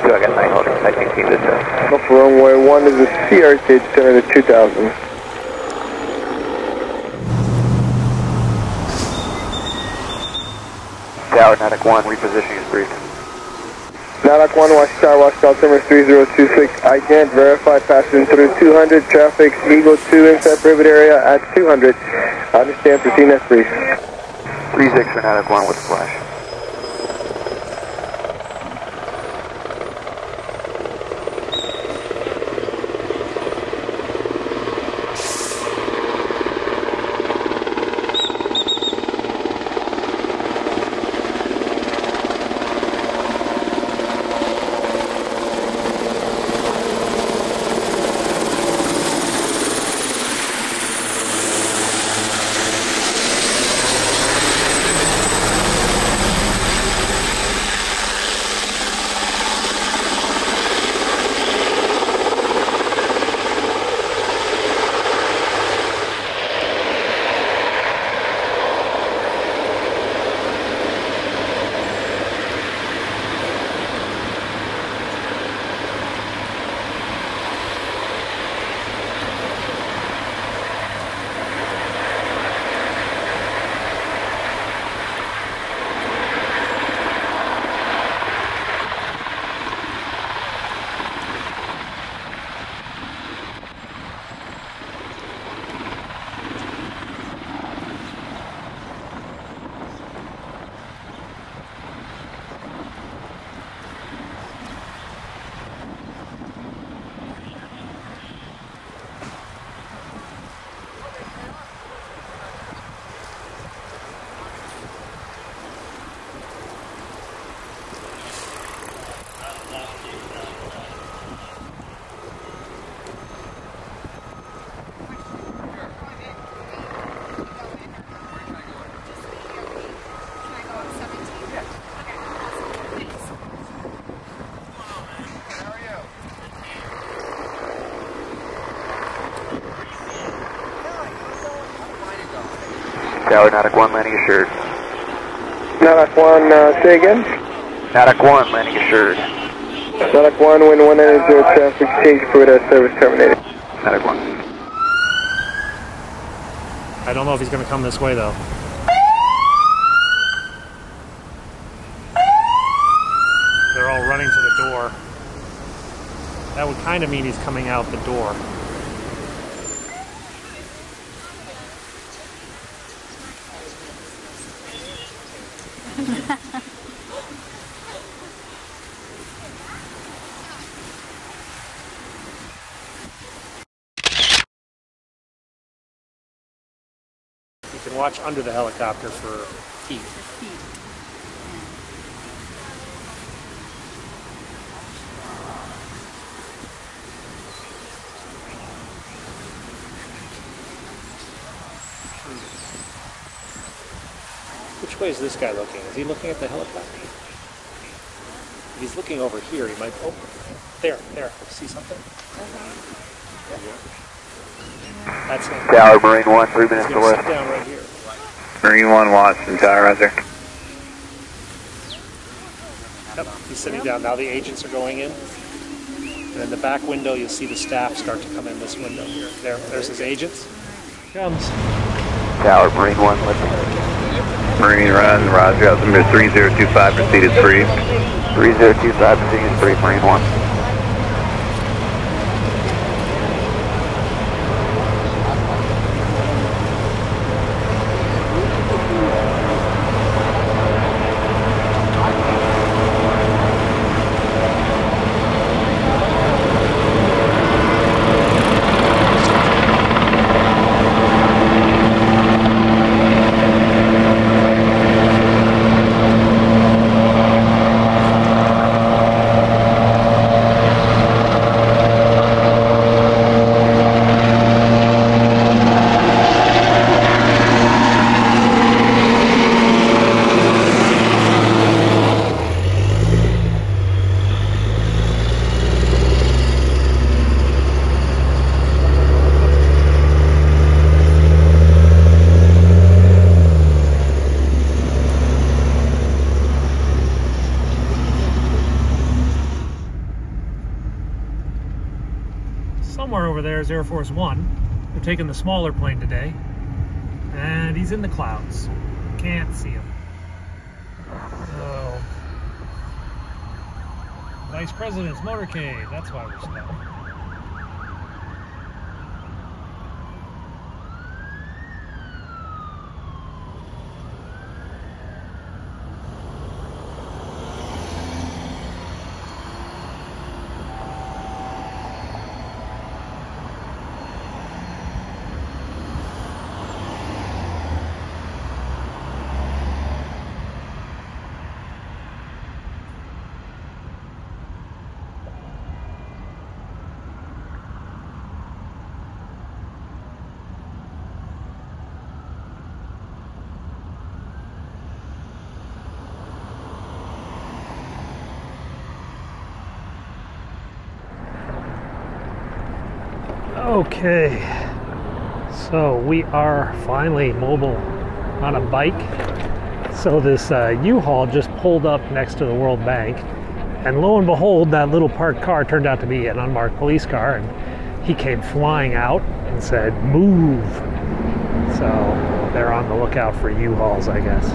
2, I got 9 holding, I think this time. Alpha runway 1 is a CRT center to 2000. Tower, Natick 1, repositioning is briefed. Natick 1, watch altimeter 3026, IGENT, verified passing through 200, traffic, Eagle 2 inside privet area at 200. I understand, proceed as brief. 36 for Natick 1 with flash. Tower, Natick 1, landing assured. Natick 1, say again? Natick 1, landing assured. Natick 1, wind 190, traffic change for service terminated. Natick 1. I don't know if he's going to come this way, though. They're all running to the door. That would kind of mean he's coming out the door. You can watch under the helicopter for heat. Which way is this guy looking? Is he looking at the helicopter? If he's looking over here, he might... Oh, there. See something? That's him. Tower, Marine 1, 3 minutes to Sit left. down right here. Marine 1, Watson, Tower, Roger. Yep, he's sitting down. Now the agents are going in. And in the back window, you'll see the staff start to come in this window here. There's his agents. Comes. Tower, Marine 1, listen. Marine run, Roger, altimeter 3025, proceed as brief. 3025, proceeding as brief, Marine 1. Somewhere over there is Air Force One. They're taking the smaller plane today. And he's in the clouds. Can't see him. So, Vice President's motorcade. That's why we're stuck. Okay, so we are finally mobile on a bike. So this U-Haul just pulled up next to the World Bank, and lo and behold, that little parked car turned out to be an unmarked police car, and he came flying out and said, "Move." So they're on the lookout for U-Hauls, I guess,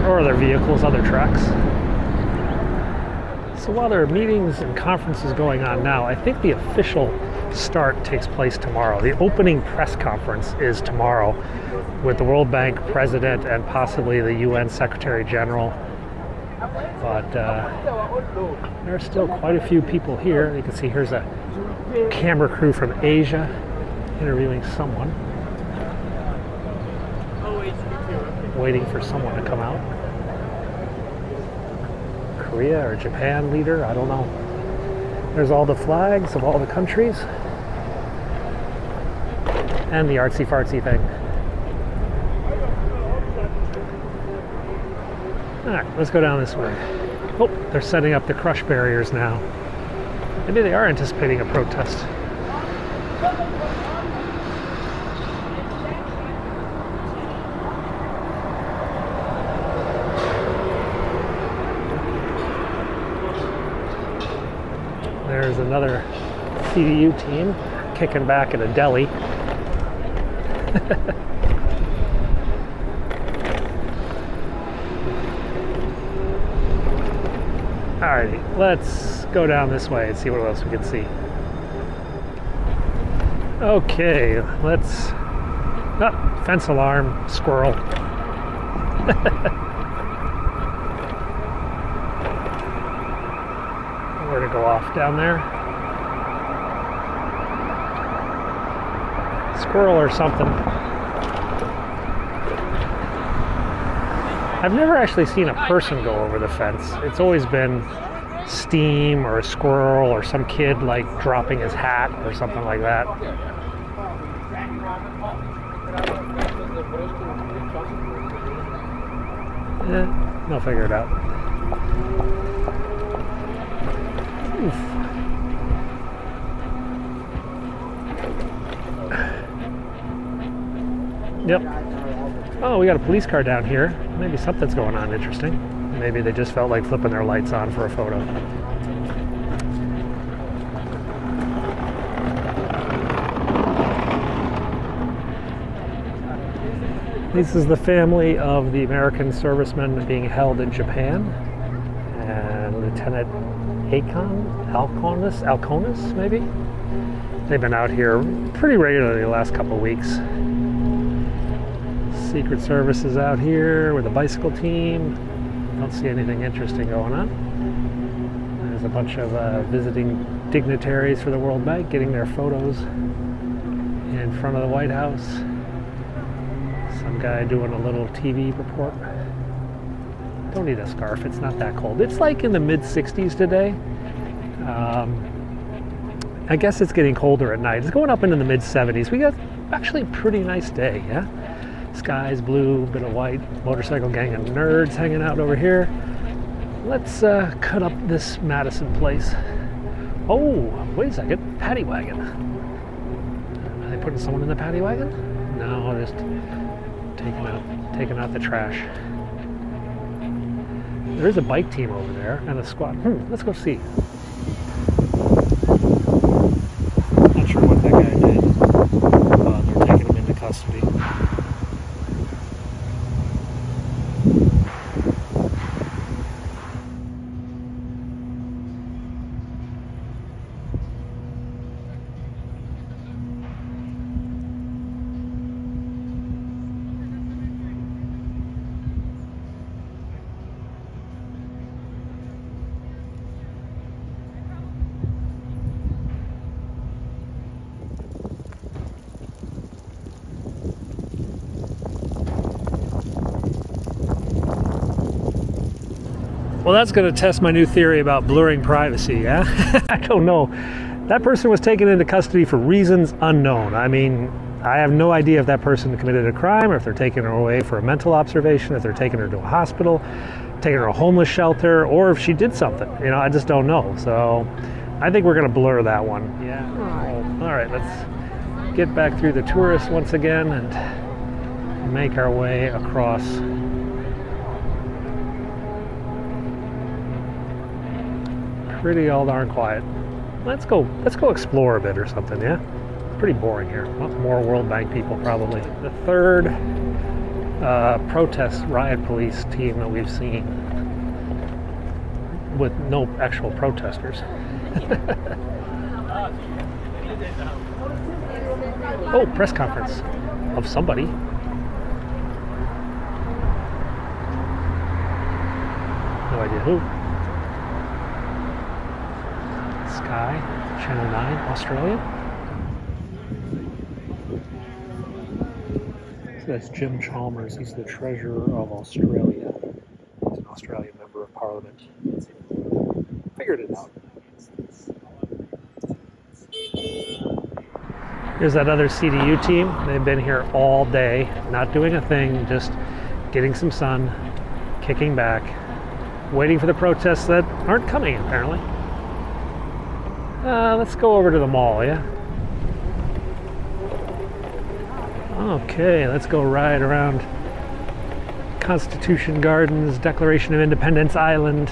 or other vehicles, other trucks. So while there are meetings and conferences going on now, I think the official start takes place tomorrow. The opening press conference is tomorrow with the World Bank president and possibly the UN Secretary General. But there are still quite a few people here. You can see here's a camera crew from Asia interviewing someone. Waiting for someone to come out. Korea or Japan leader, I don't know. There's all the flags of all the countries. And the artsy-fartsy thing. Alright, let's go down this way. Oh, they're setting up the crush barriers now. Maybe they are anticipating a protest. There's another CDU team kicking back at a deli. Alrighty, let's go down this way and see what else we can see. Okay, let's... Oh, fence alarm, squirrel. Where to go off down there? Squirrel or something. I've never actually seen a person go over the fence. It's always been steam or a squirrel or some kid like dropping his hat or something like that. Yeah, they'll figure it out. Oof. Yep. Oh, we got a police car down here. Maybe something's going on interesting. Maybe they just felt like flipping their lights on for a photo. This is the family of the American servicemen being held in Japan. And Lieutenant Alconis, maybe? They've been out here pretty regularly the last couple of weeks. Secret Service is out here with a bicycle team. Don't see anything interesting going on. There's a bunch of visiting dignitaries for the World Bank getting their photos in front of the White House. Some guy doing a little TV report. Don't need a scarf, it's not that cold. It's like in the mid-60s today. I guess it's getting colder at night. It's going up into the mid-70s. We got actually a pretty nice day, yeah? Sky's blue, bit of white, motorcycle gang of nerds hanging out over here. Let's cut up this Madison place. Oh, wait a second, paddy wagon. Are they putting someone in the paddy wagon? No, just taking out the trash. There is a bike team over there and a squad. Let's go see. Not Well, that's going to test my new theory about blurring privacy, yeah? I don't know. That person was taken into custody for reasons unknown. I mean, I have no idea if that person committed a crime or if they're taking her away for a mental observation, if they're taking her to a hospital, taking her to a homeless shelter, or if she did something. You know, I just don't know. So I think we're going to blur that one. Yeah. Oh, all right, let's get back through the tourists once again and make our way across. Pretty all darn quiet. Let's go explore a bit or something, yeah? It's pretty boring here. More World Bank people probably. The third protest riot police team that we've seen with no actual protesters. Oh, press conference of somebody. No idea who. Sky, Channel 9, Australia. So that's Jim Chalmers. He's the Treasurer of Australia. He's an Australian Member of Parliament. Figured it out. Here's that other CDU team. They've been here all day, not doing a thing, just getting some sun, kicking back, waiting for the protests that aren't coming, apparently. Let's go over to the mall, yeah? Okay, let's go ride around Constitution Gardens, Declaration of Independence Island,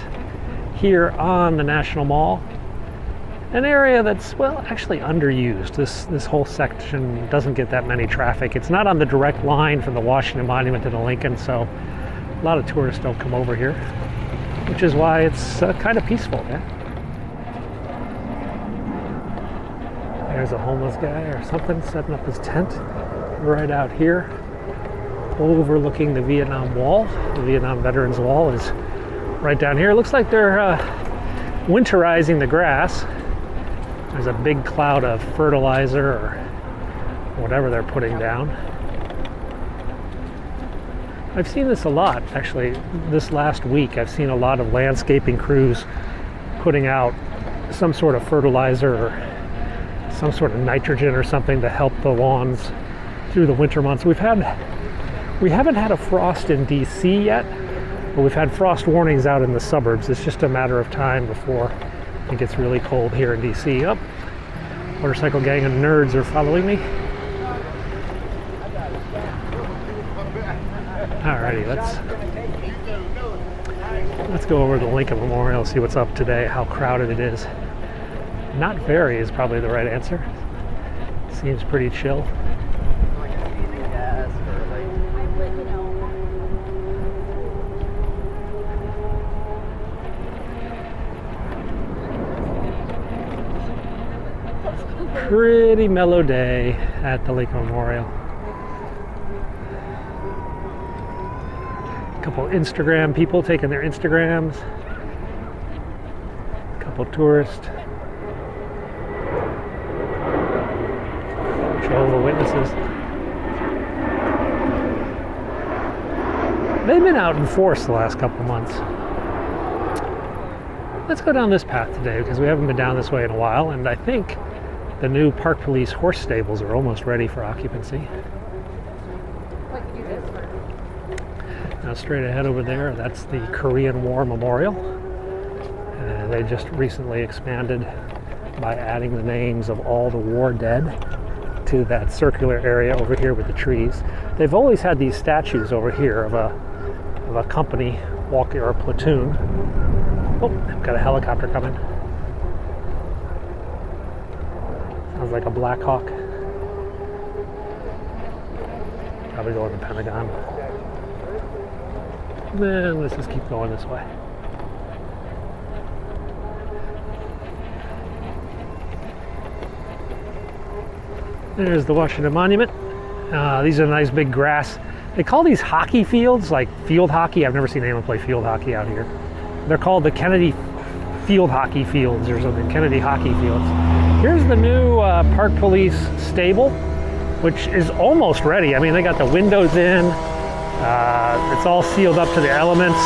here on the National Mall. An area that's, well, actually underused. This whole section doesn't get that many traffic. It's not on the direct line from the Washington Monument to the Lincoln, so a lot of tourists don't come over here, which is why it's kind of peaceful, yeah? There's a homeless guy or something setting up his tent right out here, overlooking the Vietnam Wall. The Vietnam Veterans Wall is right down here. It looks like they're winterizing the grass. There's a big cloud of fertilizer or whatever they're putting down. I've seen this a lot, actually. This last week, I've seen a lot of landscaping crews putting out some sort of fertilizer or some sort of nitrogen or something to help the lawns through the winter months. We haven't had a frost in DC yet, but we've had frost warnings out in the suburbs. It's just a matter of time before it gets really cold here in DC. Oh, motorcycle gang of nerds are following me. Alrighty, let's go over to the Lincoln Memorial, see what's up today, how crowded it is. Not very is probably the right answer. Seems pretty chill. Pretty mellow day at the Lincoln Memorial. A couple Instagram people taking their Instagrams. A couple tourists. Jehovah's Witnesses. They've been out in force the last couple months. Let's go down this path today because we haven't been down this way in a while, and I think the new Park Police horse stables are almost ready for occupancy. Now straight ahead over there, that's the Korean War Memorial. They just recently expanded by adding the names of all the war dead to that circular area over here with the trees. They've always had these statues over here of a company walking, or a platoon. Oh, I've got a helicopter coming. Sounds like a Black Hawk. Probably going to the Pentagon. Then let's just keep going this way. There's the Washington Monument. These are nice big grass. They call these hockey fields, like field hockey. I've never seen anyone play field hockey out here. They're called the Kennedy Field Hockey Fields or something, Kennedy Hockey Fields. Here's the new Park Police stable, which is almost ready. I mean, they got the windows in. It's all sealed up to the elements.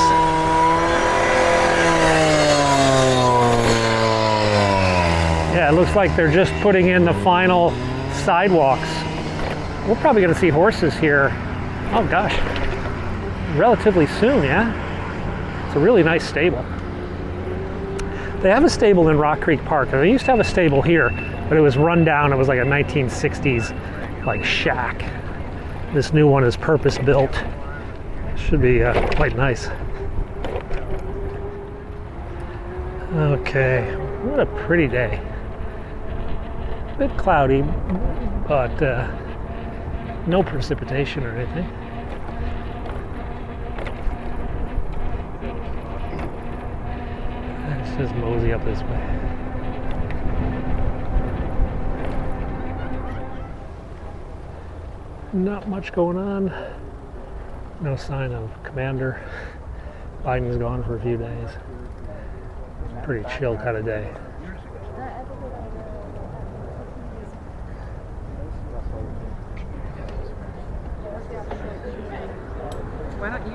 Yeah, it looks like they're just putting in the final sidewalks. We're probably going to see horses here, oh gosh, relatively soon, yeah? It's a really nice stable. They have a stable in Rock Creek Park, and they used to have a stable here, but it was run down. It was like a 1960s like shack. This new one is purpose built. Should be quite nice. Okay, what a pretty day. A bit cloudy, but no precipitation or anything. Let's just mosey up this way. Not much going on. No sign of Commander. Biden's gone for a few days. Pretty chill kind of day. Why don't you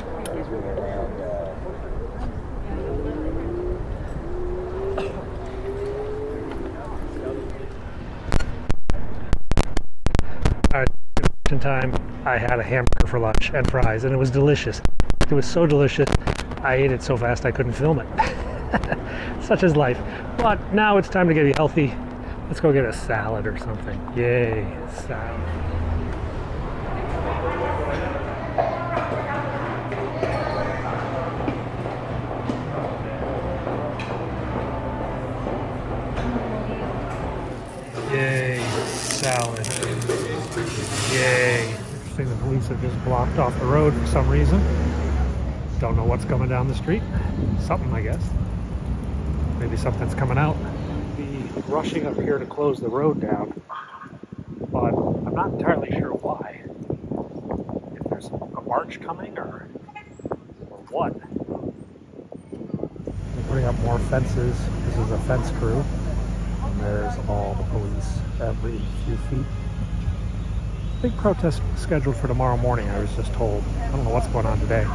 All right, time. I had a hamburger for lunch and fries, and it was delicious. It was so delicious, I ate it so fast I couldn't film it. Such is life. But now it's time to get healthy. Let's go get a salad or something. Yay, salad. Yay, salad. Yay. Interesting, the police have just blocked off the road for some reason. Don't know what's coming down the street. Something, I guess. Maybe something's coming out. Be rushing up here to close the road down, but I'm not entirely sure why. If there's a march coming or what. They're putting up more fences. This is a fence crew. And there's all the police every few feet. Big protest scheduled for tomorrow morning, I was just told. I don't know what's going on today.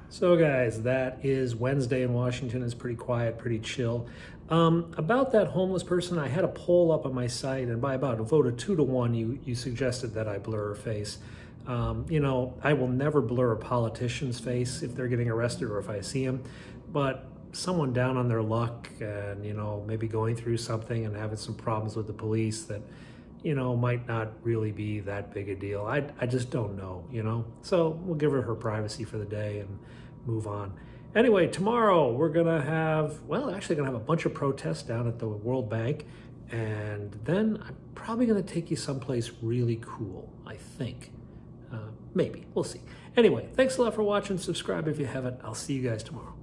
So guys, that is Wednesday in Washington. It's pretty quiet, pretty chill. About that homeless person, I had a poll up on my site, and by about a vote of 2-1, you suggested that I blur her face. You know, I will never blur a politician's face if they're getting arrested or if I see them, but someone down on their luck and, you know, maybe going through something and having some problems with the police that, you know, might not really be that big a deal. I just don't know, you know? So we'll give her privacy for the day and move on. Anyway, tomorrow we're gonna have, well, actually gonna have a bunch of protests down at the World Bank, and then I'm probably gonna take you someplace really cool, I think. Maybe, we'll see. Anyway, thanks a lot for watching. Subscribe if you haven't. I'll see you guys tomorrow.